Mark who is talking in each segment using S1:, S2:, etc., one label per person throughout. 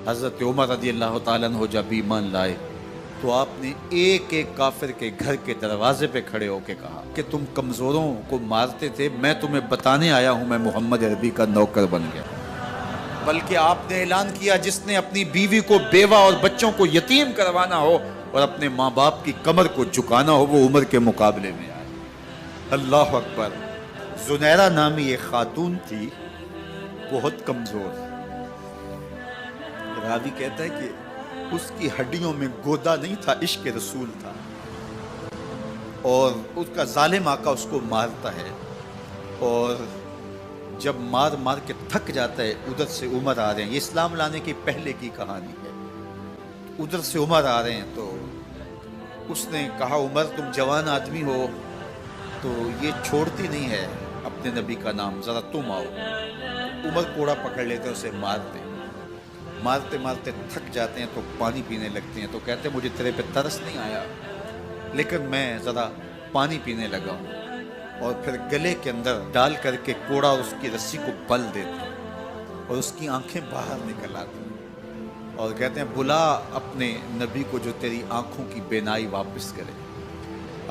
S1: حضرت عمر رضی اللہ تعالیٰ عنہ جب ایمان لائے تو آپ نے ایک ایک کافر کے گھر کے دروازے پہ کھڑے ہو کے کہا کہ تم کمزوروں کو مارتے تھے، میں تمہیں بتانے آیا ہوں میں محمد عربی کا نوکر بن گیا۔ بلکہ آپ نے اعلان کیا جس نے اپنی بیوی کو بیوہ اور بچوں کو یتیم کروانا ہو اور اپنے ماں باپ کی کمر کو جھکانا ہو وہ عمر کے مقابلے میں آئے۔ اللہ اکبر۔ زنیرہ نامی ایک خاتون تھی، بہت کمزور، راوی کہتا ہے کہ اس کی ہڈیوں میں گودا نہیں تھا، عشق رسول تھا، اور اس کا ظالم آقا اس کو مارتا ہے، اور جب مار مار کے تھک جاتا ہے ادھر سے عمر آ رہے ہیں، یہ اسلام لانے کے پہلے کی کہانی ہے، ادھر سے عمر آ رہے ہیں تو اس نے کہا عمر تم جوان آدمی ہو تو یہ چھوڑتی نہیں ہے اپنے نبی کا نام، ذرا تم آؤ۔ عمر کوڑا پکڑ لیتے اسے مارتے مارتے مارتے تھک جاتے ہیں تو پانی پینے لگتے ہیں، تو کہتے ہیں مجھے تیرے پہ ترس نہیں آیا لیکن میں ذرا پانی پینے لگا ہوں، اور پھر گلے کے اندر ڈال کر کے کوڑا اور اس کی رسی کو بل دیتے ہیں اور اس کی آنکھیں باہر نکل آتی ہیں اور کہتے ہیں بلا اپنے نبی کو جو تیری آنکھوں کی بینائی واپس کرے۔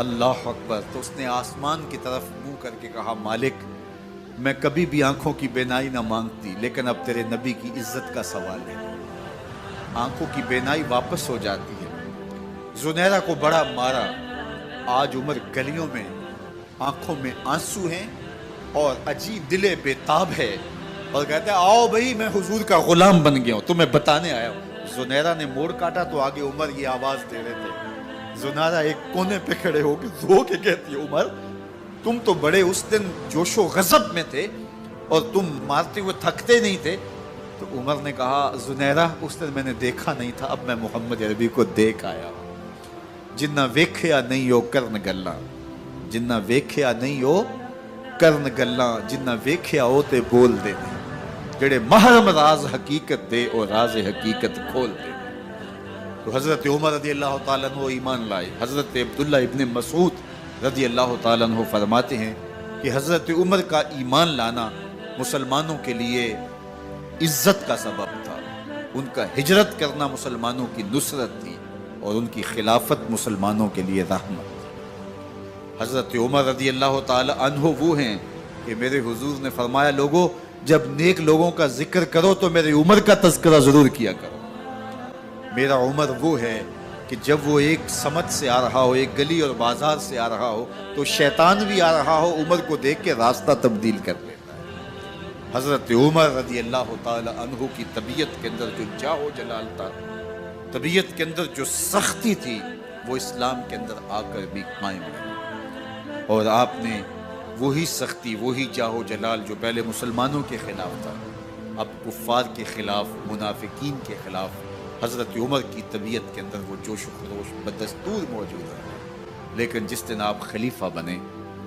S1: اللہ اکبر۔ تو اس نے آسمان کی طرف منہ کر کے کہا مالک میں کبھی بھی آنکھوں کی بینائی نہ مانگتی لیکن اب تیرے نبی کی عزت کا سوال ہے۔ آنکھوں کی بینائی واپس ہو جاتی ہے۔ زنیرہ کو بڑا مارا، آج عمر گلیوں میں آنکھوں میں آنسو ہیں اور عجیب دل بے تاب ہے اور کہتے ہیں آؤ بھئی میں حضور کا غلام بن گیا ہوں، تمہیں بتانے آیا ہوں۔ زنیرہ نے موڑ کاٹا تو آگے عمر یہ آواز دے رہے تھے۔ زنیرہ ایک کونے پہ کھڑے ہو کے رو کے کہتی ہے عمر تم تو بڑے اس دن جوش و غضب میں تھے اور تم مارتے ہوئے تھکتے نہیں تھے۔ تو عمر نے کہا زنیرہ اس دن میں نے دیکھا نہیں تھا، اب میں محمد عربی کو دیکھ آیا ہوں۔ جنہ ویکھیا نہیں ہو کرن گلاں، جنہ ویکھیا نہیں ہو کرن گلاں، جنہ ویکھیا ہو تے بول دے جڑے محرم راز حقیقت دے اور راز حقیقت کھول دے۔ تو حضرت عمر رضی اللہ تعالیٰ عنہ ایمان لائے۔ حضرت عبداللہ ابن مسعود رضی اللہ تعالیٰ عنہ فرماتے ہیں کہ حضرت عمر کا ایمان لانا مسلمانوں کے لیے عزت کا سبب تھا، ان کا ہجرت کرنا مسلمانوں کی نصرت تھی اور ان کی خلافت مسلمانوں کے لیے رحمت تھی۔ حضرت عمر رضی اللہ تعالیٰ عنہ وہ ہیں کہ میرے حضور نے فرمایا لوگوں جب نیک لوگوں کا ذکر کرو تو میرے عمر کا تذکرہ ضرور کیا کرو۔ میرا عمر وہ ہے کہ جب وہ ایک سمت سے آ رہا ہو، ایک گلی اور بازار سے آ رہا ہو تو شیطان بھی آ رہا ہو عمر کو دیکھ کے راستہ تبدیل کر لیتا ہے۔ حضرت عمر رضی اللہ تعالی عنہ کی طبیعت کے اندر جو جاہ و جلال تھا، طبیعت کے اندر جو سختی تھی، وہ اسلام کے اندر آ کر بھی قائم رہی، اور آپ نے وہی سختی وہی جاہ و جلال جو پہلے مسلمانوں کے خلاف تھا اب کفار کے خلاف، منافقین کے خلاف حضرت عمر کی طبیعت کے اندر وہ جوش و خروش بدستور موجود ہے۔ لیکن جس دن آپ خلیفہ بنے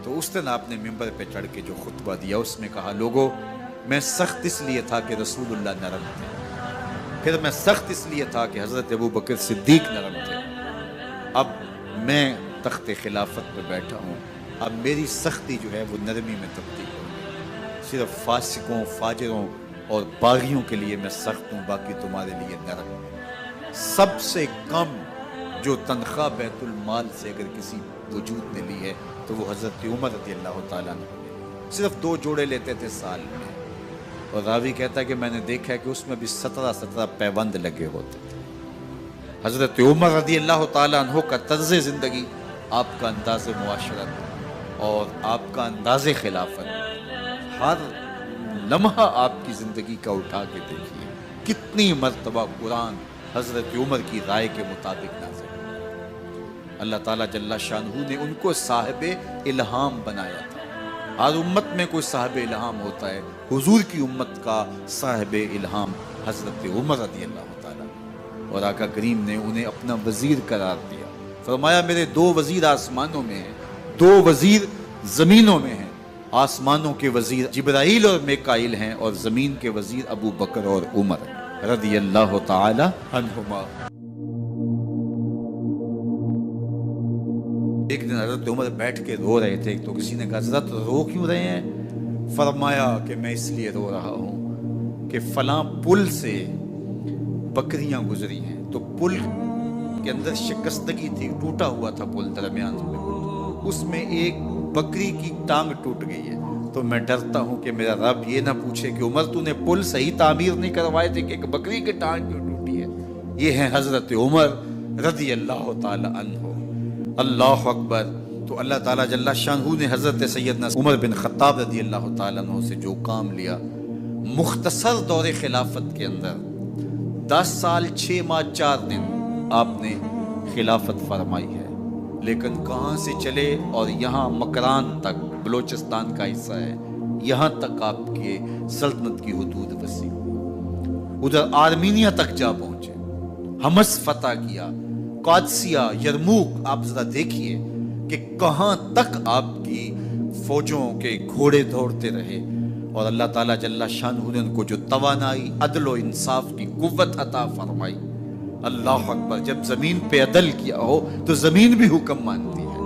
S1: تو اس دن آپ نے ممبر پہ چڑھ کے جو خطبہ دیا اس میں کہا لوگوں میں سخت اس لیے تھا کہ رسول اللہ نرم تھے، پھر میں سخت اس لیے تھا کہ حضرت ابو بکر صدیق نرم تھے، اب میں تخت خلافت پہ بیٹھا ہوں، اب میری سختی جو ہے وہ نرمی میں تبدیل ہو گئی، صرف فاسقوں فاجروں اور باغیوں کے لیے میں سخت ہوں، باقی تمہارے لیے نرم ہوں۔ سب سے کم جو تنخواہ بیت المال سے اگر کسی وجود نے لی ہے تو وہ حضرت عمر رضی اللہ تعالیٰ عنہ نے، صرف 2 جوڑے لیتے تھے سال میں، اور راوی کہتا ہے کہ میں نے دیکھا ہے کہ اس میں بھی 17 پیوند لگے ہوتے تھے۔ حضرت عمر رضی اللہ تعالیٰ عنہ کا طرز زندگی، آپ کا انداز معاشرت اور آپ کا انداز خلافت، ہر لمحہ آپ کی زندگی کا اٹھا کے دیکھیے کتنی مرتبہ قرآن حضرت عمر کی رائے کے مطابق نازل ہوا۔ اللہ تعالیٰ جل شانہ نے ان کو صاحب الہام بنایا تھا۔ ہر امت میں کوئی صاحب الہام ہوتا ہے، حضور کی امت کا صاحب الہام حضرت عمر رضی اللہ تعالیٰ، اور آقا کریم نے انہیں اپنا وزیر قرار دیا۔ فرمایا میرے 2 وزیر آسمانوں میں ہیں، 2 وزیر زمینوں میں ہیں، آسمانوں کے وزیر جبرائیل اور میکائیل ہیں اور زمین کے وزیر ابو بکر اور عمر رضی اللہ تعالی عنہما۔ ایک دن حضرت عمر بیٹھ کے رو رہے تھے تو کسی نے کہا حضرت رو کیوں رہے ہیں؟ فرمایا کہ میں اس لیے رو رہا ہوں کہ فلاں پل سے بکریاں گزری ہیں، تو پل کے اندر شکستگی تھی، ٹوٹا ہوا تھا پل درمیان میں، اس میں ایک بکری کی ٹانگ ٹوٹ گئی ہے۔ تو میں ڈرتا ہوں کہ میرا رب یہ نہ پوچھے کہ عمر تو نے پل صحیح تعمیر نہیں کروائے تھے کہ ایک بکری کی ٹانگ کیوں ٹوٹی ہے۔ یہ ہیں حضرت عمر رضی اللہ تعالی عنہ۔ اللہ اکبر۔ تو اللہ تعالیٰ جل شانہ نے حضرت سیدنا عمر بن خطاب رضی اللہ تعالیٰ عنہ سے جو کام لیا، مختصر دور خلافت کے اندر 10 سال 6 ماہ 4 دن آپ نے خلافت فرمائی ہے، لیکن کہاں سے چلے اور یہاں مکران تک، بلوچستان کا حصہ ہے، یہاں تک آپ کے سلطنت کی حدود وسیع، ادھر آرمینیا تک جا پہنچے، حمص فتح کیا، قادسیہ، یرموک۔ آپ ذرا دیکھیے کہ کہاں تک آپ کی فوجوں کے گھوڑے دوڑتے رہے، اور اللہ تعالیٰ جل شانہ نے ان کو جو توانائی، عدل و انصاف کی قوت عطا فرمائی۔ اللہ اکبر۔ جب زمین پہ عدل کیا ہو تو زمین بھی حکم مانتی ہے،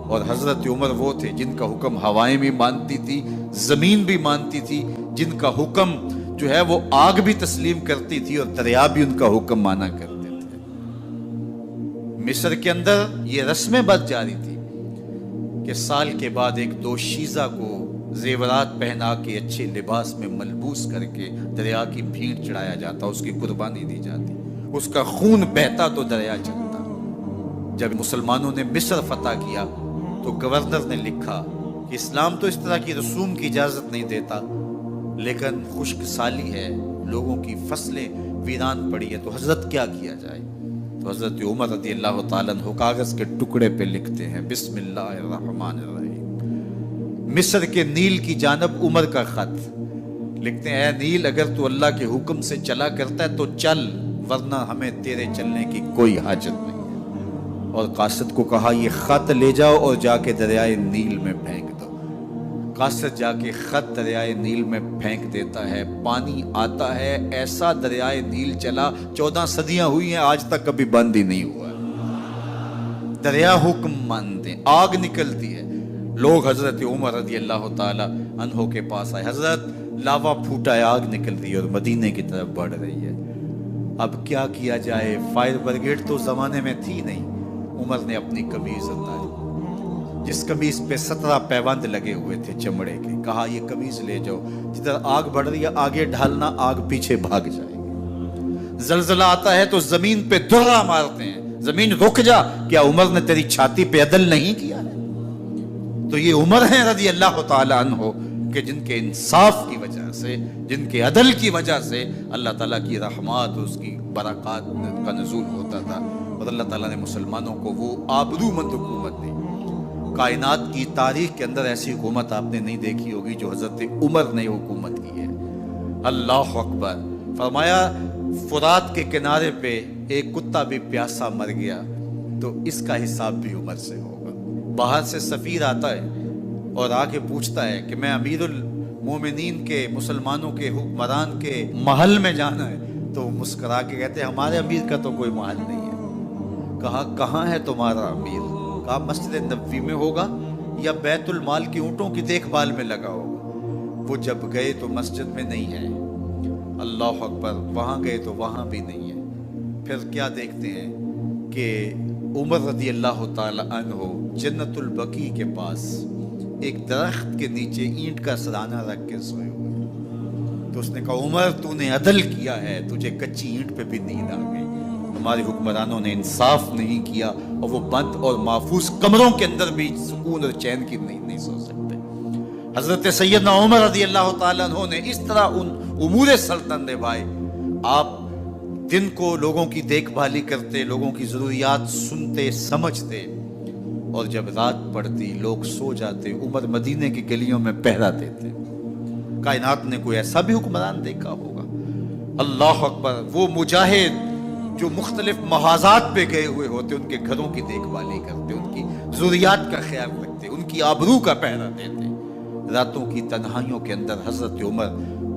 S1: اور حضرت عمر وہ تھے جن کا حکم ہوائیں بھی مانتی تھی، زمین بھی مانتی تھی، جن کا حکم جو ہے وہ آگ بھی تسلیم کرتی تھی اور دریا بھی ان کا حکم مانا کرتے تھے۔ مصر کے اندر یہ رسمیں بد جاری تھی کہ سال کے بعد ایک دوشیزہ کو زیورات پہنا کے اچھے لباس میں ملبوس کر کے دریا کی بھیڑ چڑھایا جاتا، اس کی قربانی دی جاتی، اس کا خون بہتا تو دریا چلتا۔ جب مسلمانوں نے مصر فتح کیا تو گورنر نے لکھا کہ اسلام تو اس طرح کی رسوم کی اجازت نہیں دیتا، لیکن خشک سالی ہے، لوگوں کی فصلیں ویران پڑی ہے، تو حضرت کیا کیا جائے؟ تو حضرت عمر رضی اللہ تعالیٰ عنہ کاغذ کے ٹکڑے پہ لکھتے ہیں، بسم اللہ الرحمن الرحیم، مصر کے نیل کی جانب عمر کا خط لکھتے ہیں، اے نیل اگر تو اللہ کے حکم سے چلا کرتا ہے تو چل، ورنہ ہمیں تیرے چلنے کی کوئی حاجت نہیں ہے۔ اور قاصد کو کہا یہ خط لے جاؤ اور جا کے دریائے نیل میں پھینک دو۔ قاصد جا کے خط دریائے نیل میں پھینک دیتا ہے، پانی آتا ہے، ایسا دریائے نیل چلا، 14 صدیاں ہوئی ہیں آج تک کبھی بند ہی نہیں ہوا۔ دریا حکم مانتے، آگ نکلتی ہے۔ لوگ حضرت عمر رضی اللہ تعالی عنہ کے پاس آئے، حضرت لاوا پھوٹا ہے، آگ نکل رہی ہے اور مدینے کی طرف بڑھ رہی ہے، اب کیا کیا جائے؟ فائر بریگیڈ تو زمانے میں تھی نہیں۔ عمر نے اپنی قمیض اتاری، جس قمیض پہ 17 پیوند لگے ہوئے تھے چمڑے کے، کہا یہ قمیض لے جاؤ، جدھر آگ بڑھ رہی ہے آگے ڈھالنا، آگ پیچھے بھاگ جائے گی۔ زلزلہ آتا ہے تو زمین پہ دھرا مارتے ہیں، زمین رک جا، کیا عمر نے تیری چھاتی پہ عدل نہیں کیا ہے؟ تو یہ عمر ہیں رضی اللہ تعالی عنہ کہ جن کے انصاف کی وجہ سے، جن کے عدل کی وجہ سے اللہ تعالیٰ کی رحمات، اس کی برکات کا نزول ہوتا تھا، اور اللہ تعالیٰ نے مسلمانوں کو وہ آبرو مند حکومت دی۔ کائنات کی تاریخ کے اندر ایسی حکومت آپ نے نہیں دیکھی ہوگی جو حضرت عمر نے حکومت کی ہے۔ اللہ اکبر۔ فرمایا فرات کے کنارے پہ ایک کتا بھی پیاسا مر گیا تو اس کا حساب بھی عمر سے ہوگا۔ باہر سے سفیر آتا ہے اور آ کے پوچھتا ہے کہ میں امیر المومنین کے، مسلمانوں کے حکمران کے محل میں جانا ہے، تو وہ مسکرا کے کہتے ہیں ہمارے امیر کا تو کوئی محل نہیں ہے۔ کہا کہاں ہے تمہارا امیر؟ کہا مسجد نبوی میں ہوگا یا بیت المال کی اونٹوں کی دیکھ بھال میں لگا ہوگا۔ وہ جب گئے تو مسجد میں نہیں ہے، اللہ اکبر، وہاں گئے تو وہاں بھی نہیں ہے۔ پھر کیا دیکھتے ہیں کہ عمر رضی اللہ تعالی عنہ جنت البقیع کے پاس ایک درخت کے نیچے اینٹ کا سرانہ رکھ کے سوئے ہوئے، تو اس نے کہا عمر تو نے عدل کیا ہے، تجھے کچی اینٹ پہ بھی نیند آ گئی، ہمارے حکمرانوں نے انصاف نہیں کیا، اور وہ بند اور محفوظ کمروں کے اندر بھی سکون اور چین کی نہیں سو سکتے۔ حضرت سیدنا عمر رضی اللہ تعالیٰ عنہ نے اس طرح ان امور سلطنت نبھائے۔ آپ دن کو لوگوں کی دیکھ بھالی کرتے، لوگوں کی ضروریات سنتے سمجھتے، اور جب رات پڑتی لوگ سو جاتے، عمر مدینے کی گلیوں میں پہرا دیتے۔ کائنات نے کوئی ایسا بھی حکمران دیکھا ہوگا؟ اللہ اکبر۔ وہ مجاہد جو مختلف محاذات پہ گئے ہوئے ہوتے، ان کے گھروں کی دیکھ بھالی کرتے، ان کی ضروریات کا خیال رکھتے، ان کی آبرو کا پہرا دیتے۔ راتوں کی تنہائیوں کے اندر حضرت عمر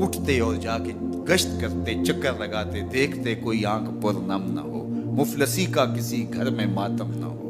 S1: اٹھتے اور جا کے گشت کرتے، چکر لگاتے، دیکھتے کوئی آنکھ پر نم نہ ہو، مفلسی کا کسی گھر میں ماتم نہ ہو۔